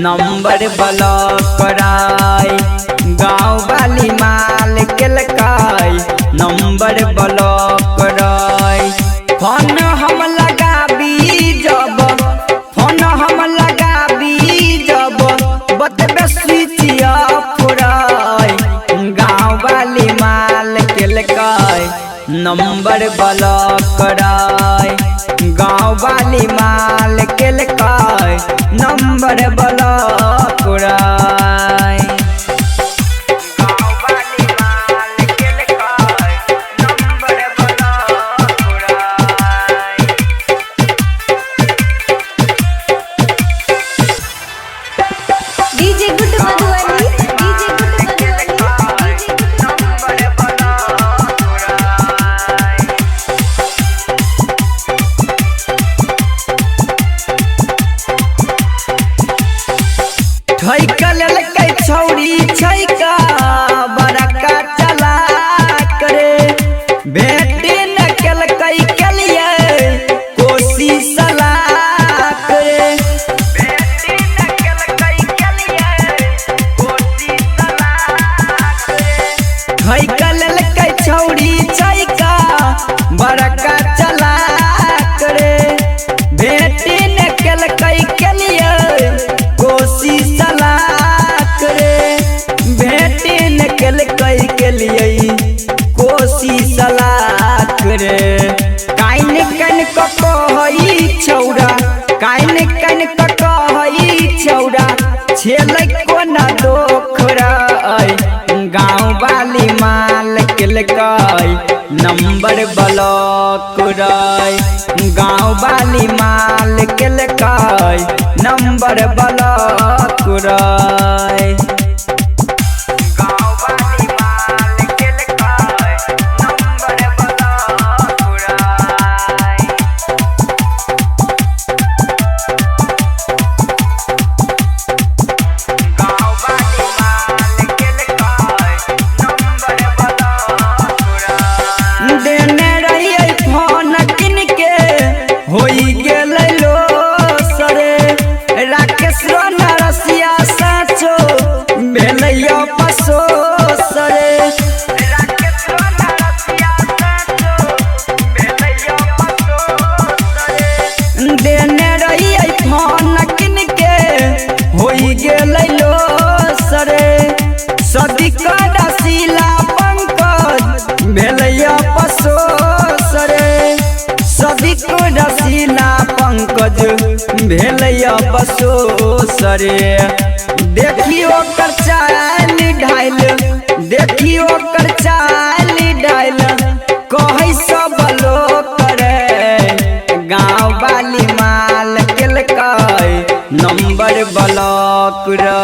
Number block कराई गाँव वाली माल केलकाई नंबर ब्लॉक कराई। फोन हम लगाबी जब बतबे स्विच ऑफ राई गाँव वाली माल केलकाई नंबर ब्लॉक कराई गाँव वाली माल केलकाई नंबर ब्लॉक कराई। डीजे गुड मधुबनी ठैका लेलकै छौरी छैका बड़का चला करे बेटे न केलकै केलिए कोशिश सला करे बेटे न केलकै केलिए कोशिश सला करे। ठैका लेलकै छौरी छैका बड़का चला करे बेटे न केलकै केलिए कोशिश सला करे बेटे न केलकै केलिए कोशिश सला करे। काइन कन कहई छौरा काइन कन कहई छौरा छेलै कोना दोखरा गाँव वाली माल केलकै नंबर ब्लॉक कराई गाँव वाली माल केलकै नंबर ब्लॉक कराई। देने रहिए फोन किन के होई गेलै लो सरे राकेश रसिया साचो भेलैया पसो सरे राकेश रसिया साचो भेलैया पसो सरे। देने रहिए फोन किन के होई गेलै लो सरे सदिक रसीला पंकज भेलैया पसो सरे सदिक रसीला पंकज भेलैया पसो सरे। देखियो कर चाल ढाइल देखियो कर चाल ढाइल कहै सब लोग करे गाँव वाली माल केलकै नंबर ब्लॉक कराई।